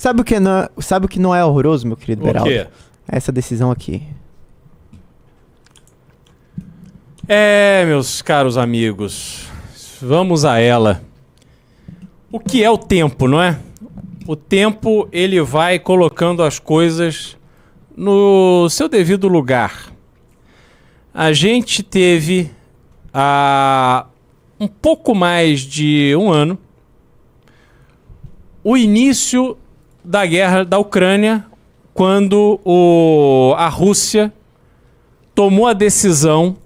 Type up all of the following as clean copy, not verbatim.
Sabe o que não é horroroso, meu querido Beraldo? O quê? Essa decisão aqui. Meus caros amigos, vamos a ela. O que é o tempo, não é? O tempo, ele vai colocando as coisas no seu devido lugar. A gente teve há um pouco mais de um ano o início da guerra da Ucrânia, quando a Rússia tomou a decisão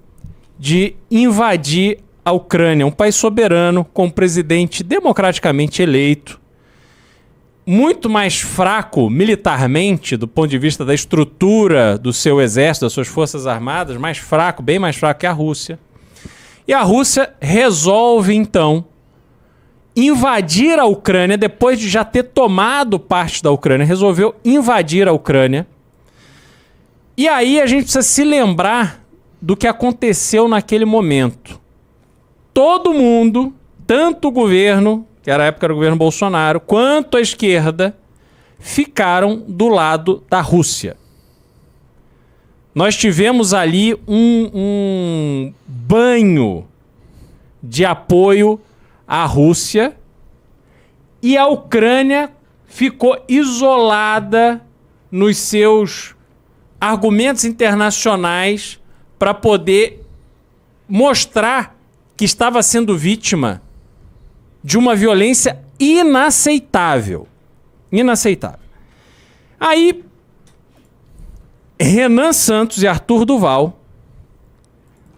de invadir a Ucrânia, um país soberano, com um presidente democraticamente eleito, muito mais fraco militarmente, do ponto de vista da estrutura do seu exército, das suas forças armadas, mais fraco, bem mais fraco que a Rússia. E a Rússia resolve, então, invadir a Ucrânia, depois de já ter tomado parte da Ucrânia, resolveu invadir a Ucrânia. E aí a gente precisa se lembrar do que aconteceu naquele momento. Todo mundo, tanto o governo, que era a época do governo Bolsonaro, quanto a esquerda, ficaram do lado da Rússia. Nós tivemos ali um banho de apoio à Rússia e a Ucrânia ficou isolada nos seus argumentos internacionais para poder mostrar que estava sendo vítima de uma violência inaceitável. Inaceitável. Aí, Renan Santos e Arthur Duval,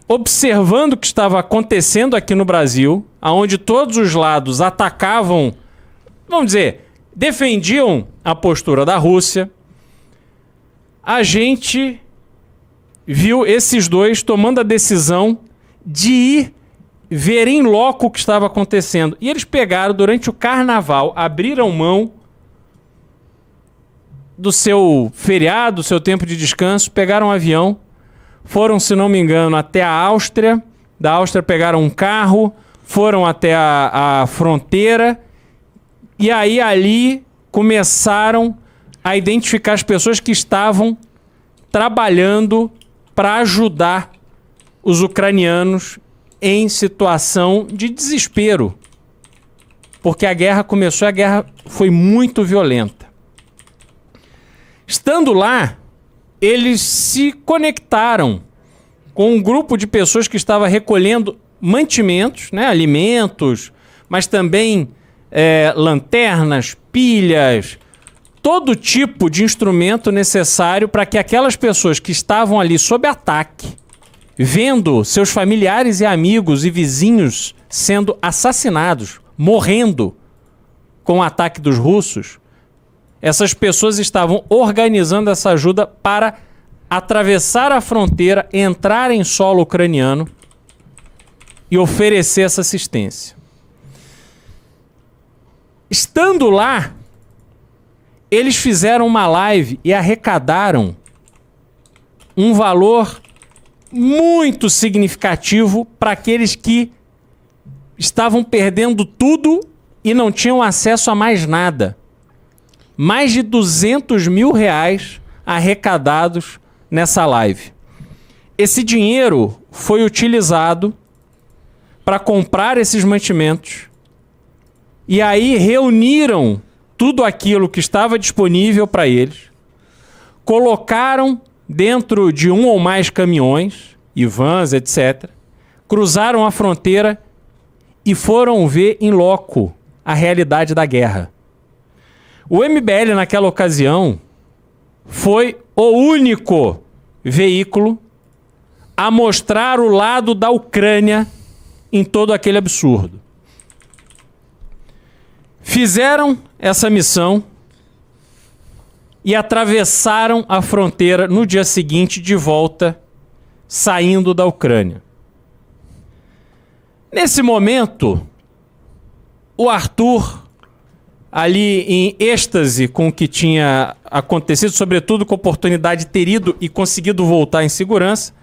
observando o que estava acontecendo aqui no Brasil, onde todos os lados atacavam, vamos dizer, defendiam a postura da Rússia, a gente viu esses dois tomando a decisão de ir ver em loco o que estava acontecendo. E eles pegaram, durante o carnaval, abriram mão do seu feriado, do seu tempo de descanso, pegaram um avião, foram, se não me engano, até a Áustria. Da Áustria pegaram um carro, foram até a fronteira, e aí ali começaram a identificar as pessoas que estavam trabalhando para ajudar os ucranianos em situação de desespero. Porque a guerra começou, a guerra foi muito violenta. Estando lá, eles se conectaram com um grupo de pessoas que estava recolhendo mantimentos, né, alimentos, mas também lanternas, pilhas, todo tipo de instrumento necessário para que aquelas pessoas que estavam ali sob ataque, vendo seus familiares e amigos e vizinhos sendo assassinados, morrendo com o ataque dos russos, essas pessoas estavam organizando essa ajuda para atravessar a fronteira, entrar em solo ucraniano e oferecer essa assistência. Estando lá, eles fizeram uma live e arrecadaram um valor muito significativo para aqueles que estavam perdendo tudo e não tinham acesso a mais nada. Mais de R$200 mil arrecadados nessa live. Esse dinheiro foi utilizado para comprar esses mantimentos e aí reuniram tudo aquilo que estava disponível para eles, colocaram dentro de um ou mais caminhões e vans, etc., cruzaram a fronteira e foram ver em loco a realidade da guerra. O MBL, naquela ocasião, foi o único veículo a mostrar o lado da Ucrânia em todo aquele absurdo. Fizeram essa missão e atravessaram a fronteira no dia seguinte de volta, saindo da Ucrânia. Nesse momento, o Arthur, ali em êxtase com o que tinha acontecido, sobretudo com a oportunidade de ter ido e conseguido voltar em segurança,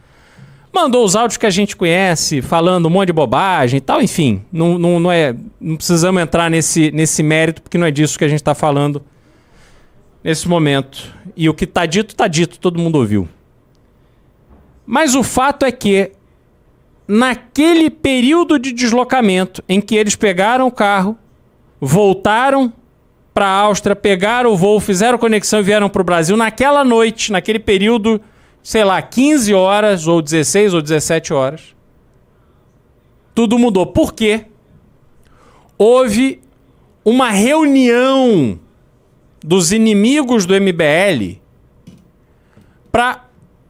mandou os áudios que a gente conhece, falando um monte de bobagem e tal, enfim. Não precisamos entrar nesse mérito, porque não é disso que a gente está falando nesse momento. E o que tá dito, todo mundo ouviu. Mas o fato é que, naquele período de deslocamento em que eles pegaram o carro, voltaram para a Áustria, pegaram o voo, fizeram conexão e vieram para o Brasil, naquela noite, naquele período, sei lá, 15 horas, ou 16 ou 17 horas, tudo mudou. Por quê? Houve uma reunião dos inimigos do MBL para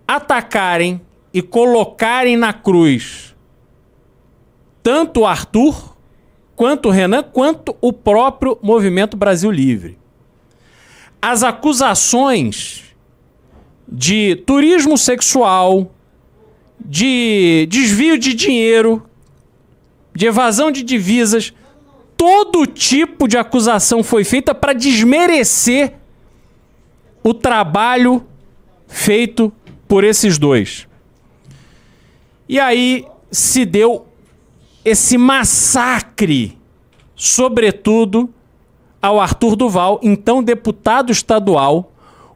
atacarem e colocarem na cruz tanto o Arthur, quanto o Renan, quanto o próprio Movimento Brasil Livre. As acusações de turismo sexual, de desvio de dinheiro, de evasão de divisas, todo tipo de acusação foi feita para desmerecer o trabalho feito por esses dois. E aí se deu esse massacre, sobretudo ao Arthur Duval, então deputado estadual,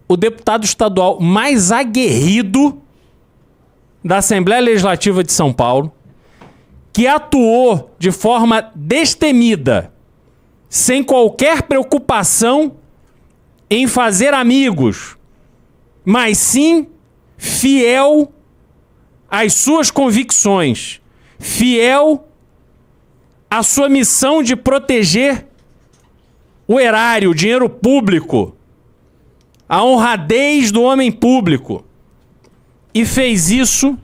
o deputado estadual mais aguerrido da Assembleia Legislativa de São Paulo, que atuou de forma destemida, sem qualquer preocupação em fazer amigos, mas sim fiel às suas convicções, fiel à sua missão de proteger o erário, o dinheiro público, a honradez do homem público. E fez isso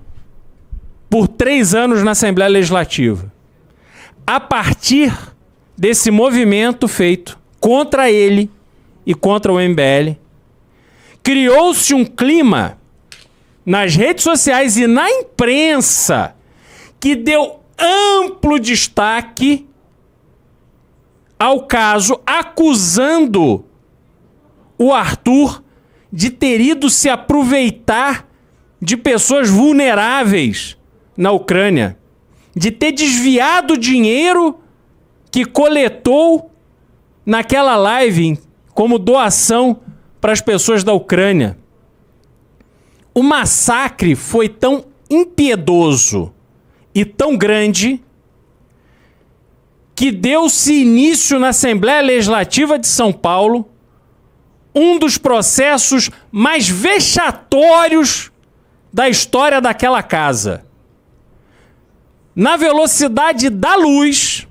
por 3 anos na Assembleia Legislativa. A partir desse movimento feito contra ele e contra o MBL, criou-se um clima nas redes sociais e na imprensa que deu amplo destaque ao caso, acusando o Arthur de ter ido se aproveitar de pessoas vulneráveis na Ucrânia, de ter desviado dinheiro que coletou naquela live como doação para as pessoas da Ucrânia. O massacre foi tão impiedoso e tão grande que deu-se início na Assembleia Legislativa de São Paulo um dos processos mais vexatórios da história daquela casa. Na velocidade da luz,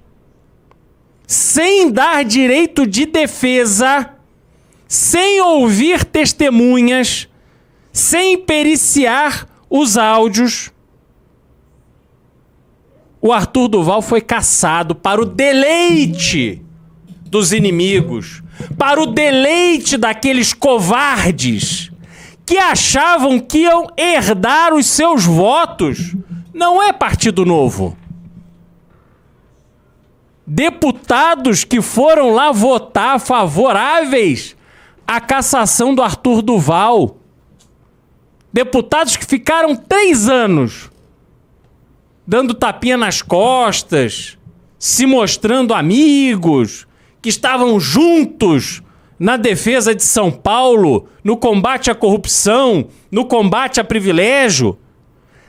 sem dar direito de defesa, sem ouvir testemunhas, sem periciar os áudios, o Arthur Duval foi cassado para o deleite dos inimigos, para o deleite daqueles covardes que achavam que iam herdar os seus votos. Não é Partido Novo. Deputados que foram lá votar favoráveis à cassação do Arthur Duval. Deputados que ficaram 3 anos dando tapinha nas costas, se mostrando amigos, que estavam juntos na defesa de São Paulo, no combate à corrupção, no combate a privilégio.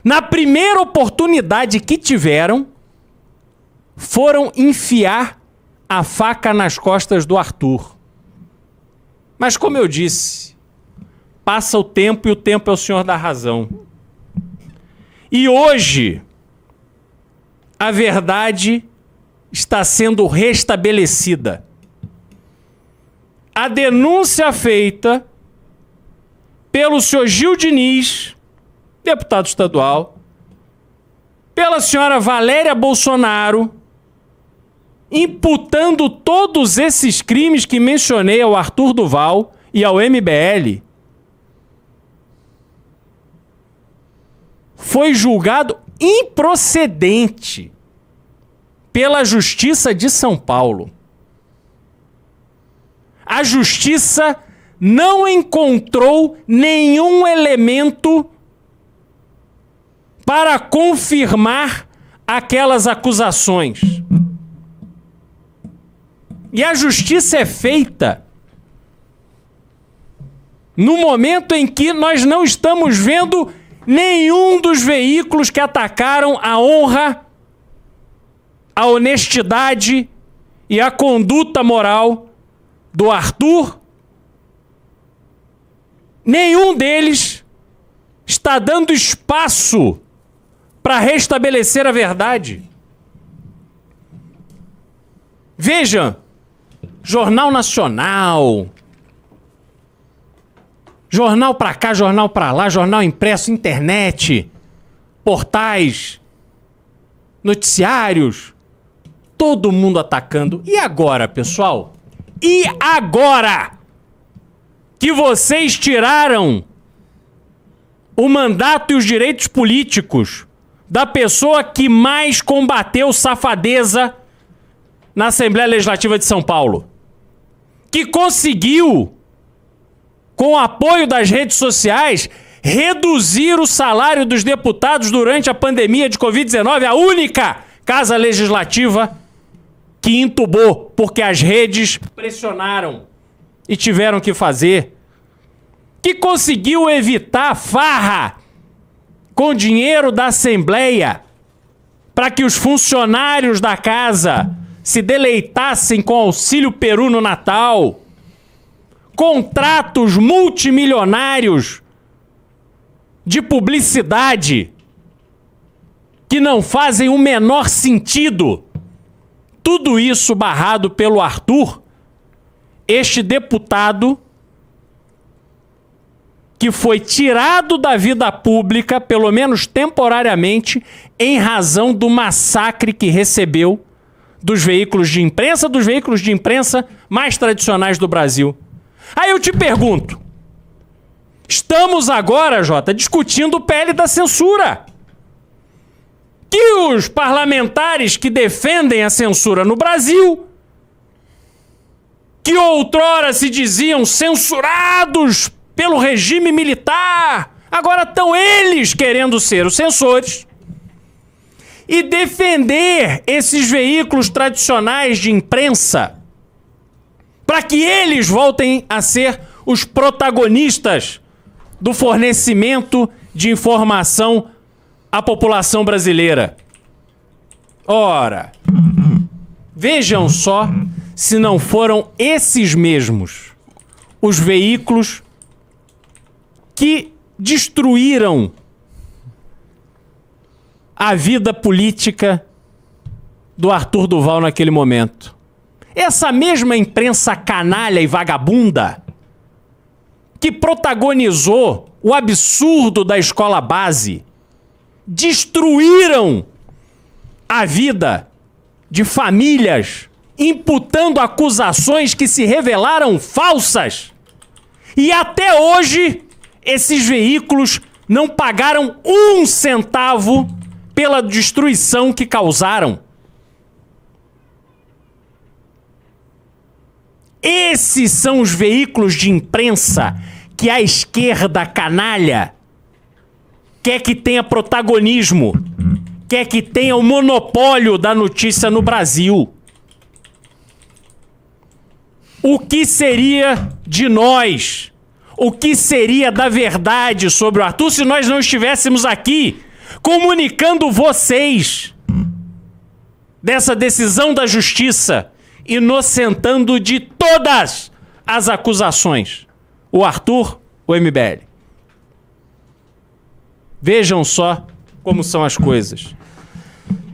Na primeira oportunidade que tiveram, foram enfiar a faca nas costas do Arthur. Mas como eu disse, passa o tempo e o tempo é o senhor da razão. E hoje, a verdade está sendo restabelecida. A denúncia feita pelo senhor Gil Diniz, deputado estadual, pela senhora Valéria Bolsonaro, imputando todos esses crimes que mencionei ao Arthur Duval e ao MBL, foi julgado improcedente pela Justiça de São Paulo. A Justiça não encontrou nenhum elemento para confirmar aquelas acusações. E a justiça é feita No momento em que nós não estamos vendo nenhum dos veículos que atacaram a honra, a honestidade e a conduta moral do Arthur, nenhum deles está dando espaço para restabelecer a verdade. Veja, Jornal Nacional, jornal para cá, jornal para lá, jornal impresso, internet, portais, noticiários, todo mundo atacando. E agora, pessoal? E agora que vocês tiraram o mandato e os direitos políticos da pessoa que mais combateu safadeza na Assembleia Legislativa de São Paulo, que conseguiu, com o apoio das redes sociais, reduzir o salário dos deputados durante a pandemia de Covid-19, a única casa legislativa que entubou, porque as redes pressionaram e tiveram que fazer, que conseguiu evitar farra com dinheiro da Assembleia para que os funcionários da casa se deleitassem com auxílio peru no Natal, contratos multimilionários de publicidade que não fazem o menor sentido. Tudo isso barrado pelo Arthur, este deputado que foi tirado da vida pública, pelo menos temporariamente, em razão do massacre que recebeu dos veículos de imprensa mais tradicionais do Brasil. Aí eu te pergunto, estamos agora, Jota, discutindo o PL da censura. Que os parlamentares que defendem a censura no Brasil, que outrora se diziam censurados pelo regime militar, agora estão eles querendo ser os censores e defender esses veículos tradicionais de imprensa para que eles voltem a ser os protagonistas do fornecimento de informação à população brasileira. Ora, vejam só se não foram esses mesmos os veículos que destruíram a vida política do Arthur Duval naquele momento. Essa mesma imprensa canalha e vagabunda que protagonizou o absurdo da escola base, destruíram a vida de famílias, imputando acusações que se revelaram falsas. E até hoje, esses veículos não pagaram um centavo pela destruição que causaram. Esses são os veículos de imprensa que a esquerda canalha quer que tenha protagonismo, quer que tenha o monopólio da notícia no Brasil. O que seria de nós? O que seria da verdade sobre o Arthur se nós não estivéssemos aqui comunicando vocês dessa decisão da justiça, inocentando de todas as acusações o Arthur, o MBL? Vejam só como são as coisas.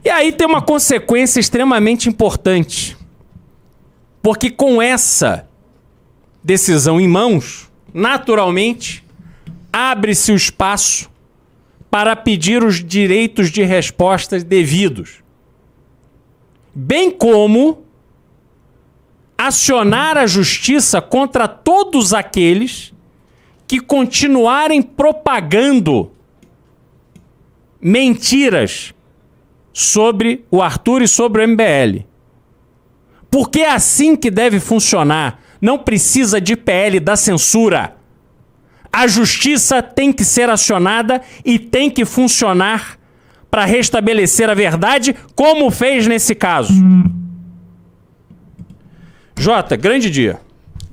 E aí tem uma consequência extremamente importante, porque com essa decisão em mãos, naturalmente, abre-se o espaço para pedir os direitos de respostas devidos, bem como acionar a justiça contra todos aqueles que continuarem propagando mentiras sobre o Arthur e sobre o MBL. Porque é assim que deve funcionar. Não precisa de PL da censura. A justiça tem que ser acionada e tem que funcionar para restabelecer a verdade, como fez nesse caso. Jota, grande dia.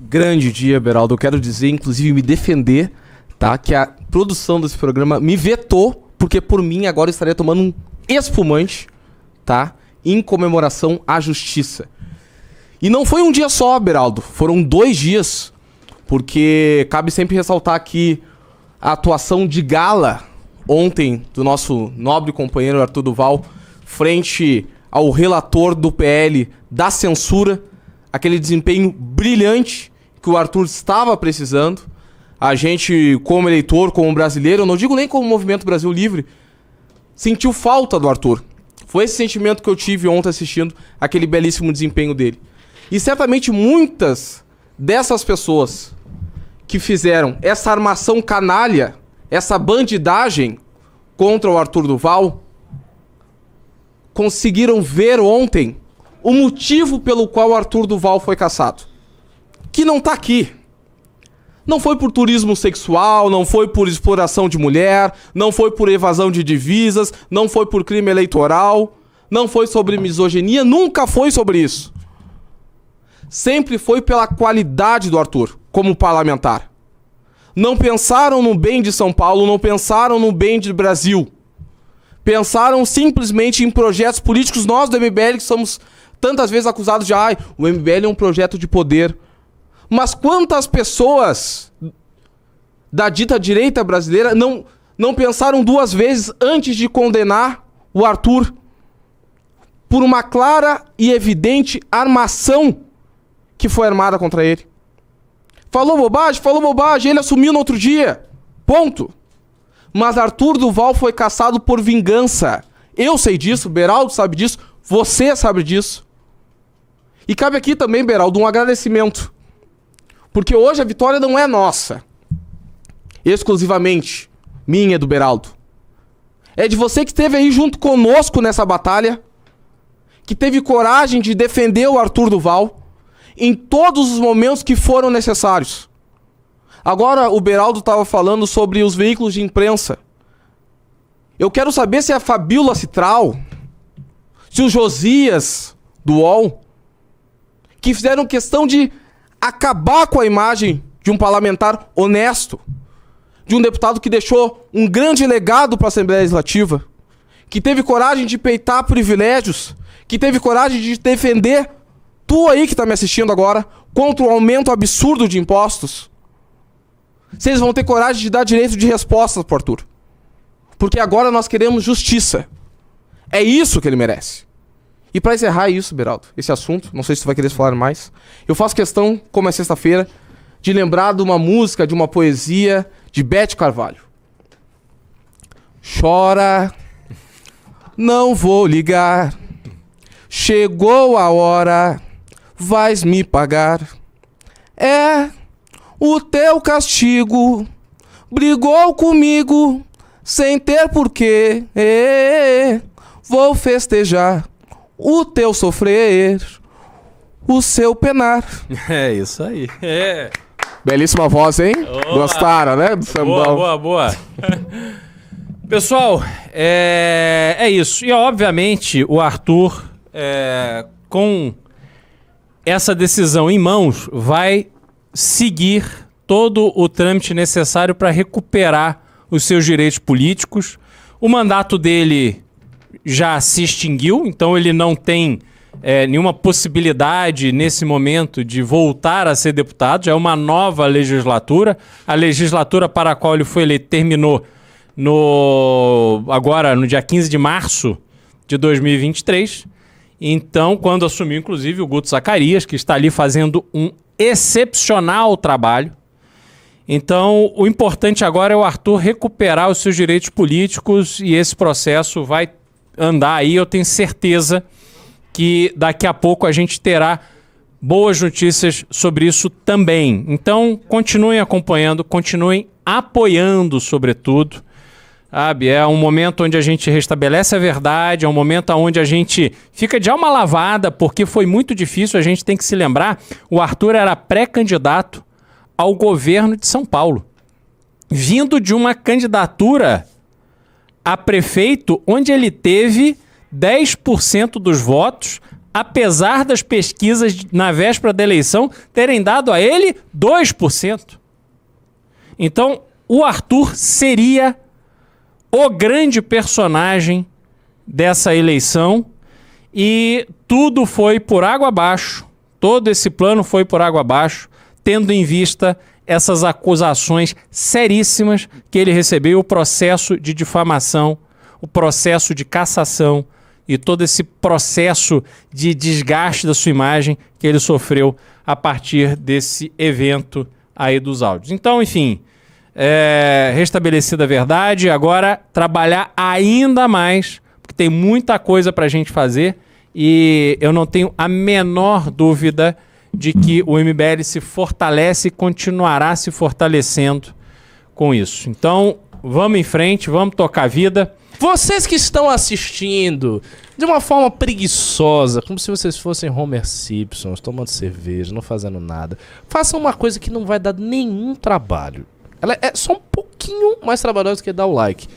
grande dia, Beraldo. Eu quero dizer, inclusive, me defender, tá? Que a produção desse programa me vetou, porque por mim agora eu estaria tomando um espumante, tá? Em comemoração à justiça. E não foi um dia só, Beraldo. Foram 2 dias, porque cabe sempre ressaltar aqui a atuação de gala ontem do nosso nobre companheiro Arthur Duval frente ao relator do PL da censura, aquele desempenho brilhante que o Arthur estava precisando. A gente, como eleitor, como brasileiro, eu não digo nem como Movimento Brasil Livre, sentiu falta do Arthur. Foi esse sentimento que eu tive ontem assistindo aquele belíssimo desempenho dele. E certamente muitas dessas pessoas que fizeram essa armação canalha, essa bandidagem contra o Arthur Duval, conseguiram ver ontem o motivo pelo qual o Arthur Duval foi cassado. Que não tá aqui. Não foi por turismo sexual, não foi por exploração de mulher, não foi por evasão de divisas, não foi por crime eleitoral, não foi sobre misoginia, nunca foi sobre isso. Sempre foi pela qualidade do Arthur como parlamentar. Não pensaram no bem de São Paulo, não pensaram no bem do Brasil. Pensaram simplesmente em projetos políticos. Nós do MBL, que somos tantas vezes acusados de o MBL é um projeto de poder. Mas quantas pessoas da dita direita brasileira não pensaram 2 vezes antes de condenar o Arthur por uma clara e evidente armação que foi armada contra ele? Falou bobagem, ele assumiu no outro dia. Ponto. Mas Arthur Duval foi cassado por vingança. Eu sei disso, Beraldo sabe disso, você sabe disso. E cabe aqui também, Beraldo, um agradecimento. Porque hoje a vitória não é nossa. Exclusivamente minha, do Beraldo. É de você que esteve aí junto conosco nessa batalha, que teve coragem de defender o Arthur Duval em todos os momentos que foram necessários. Agora o Beraldo estava falando sobre os veículos de imprensa. Eu quero saber se a Fabíola Citral, se o Josias do UOL, que fizeram questão de acabar com a imagem de um parlamentar honesto, de um deputado que deixou um grande legado para a Assembleia Legislativa, que teve coragem de peitar privilégios, que teve coragem de defender tu aí que está me assistindo agora contra o aumento absurdo de impostos. Vocês vão ter coragem de dar direito de resposta pro Arthur. Porque agora nós queremos justiça. É isso que ele merece. E para encerrar isso, Beraldo, esse assunto, não sei se tu vai querer falar mais, eu faço questão, como é sexta-feira, de lembrar de uma música, de uma poesia de Beth Carvalho. Chora, não vou ligar, chegou a hora, vais me pagar. É o teu castigo, brigou comigo, sem ter porquê. Vou festejar o teu sofrer, o seu penar. É isso aí. É. Belíssima voz, hein? Oba. Gostaram, né? Do sambão. Boa. Pessoal, é isso. E obviamente o Arthur, com essa decisão em mãos, vai seguir todo o trâmite necessário para recuperar os seus direitos políticos. O mandato dele já se extinguiu, então ele não tem nenhuma possibilidade nesse momento de voltar a ser deputado. Já é uma nova legislatura. A legislatura para a qual ele foi eleito terminou agora no dia 15 de março de 2023. Então, quando assumiu, inclusive, o Guto Zacarias, que está ali fazendo um excepcional trabalho. Então, o importante agora é o Arthur recuperar os seus direitos políticos e esse processo vai andar aí. Eu tenho certeza que daqui a pouco a gente terá boas notícias sobre isso também. Então, continuem acompanhando, continuem apoiando, sobretudo. Sabe? É um momento onde a gente restabelece a verdade, é um momento onde a gente fica de alma lavada, porque foi muito difícil. A gente tem que se lembrar, o Arthur era pré-candidato ao governo de São Paulo, vindo de uma candidatura a prefeito onde ele teve 10% dos votos apesar das pesquisas na véspera da eleição terem dado a ele 2%. Então, o Arthur seria o grande personagem dessa eleição e tudo foi por água abaixo, todo esse plano foi por água abaixo, tendo em vista essas acusações seríssimas que ele recebeu, o processo de difamação, o processo de cassação e todo esse processo de desgaste da sua imagem que ele sofreu a partir desse evento aí dos áudios. Então, enfim, restabelecida a verdade, agora trabalhar ainda mais, porque tem muita coisa pra gente fazer e eu não tenho a menor dúvida de que o MBL se fortalece e continuará se fortalecendo com isso. Então, vamos em frente, vamos tocar a vida. Vocês que estão assistindo de uma forma preguiçosa, como se vocês fossem Homer Simpson, tomando cerveja, não fazendo nada, façam uma coisa que não vai dar nenhum trabalho. Ela é só um pouquinho mais trabalhosa que dar o like.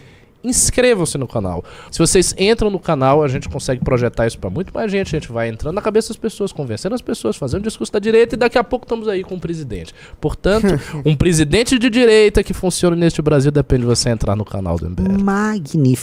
Inscrevam-se no canal. Se vocês entram no canal, a gente consegue projetar isso pra muito mais gente. A gente vai entrando na cabeça das pessoas, convencendo as pessoas, fazendo um discurso da direita e daqui a pouco estamos aí com um presidente. Portanto, um presidente de direita que funciona neste Brasil depende de você entrar no canal do MBL. Magnífico.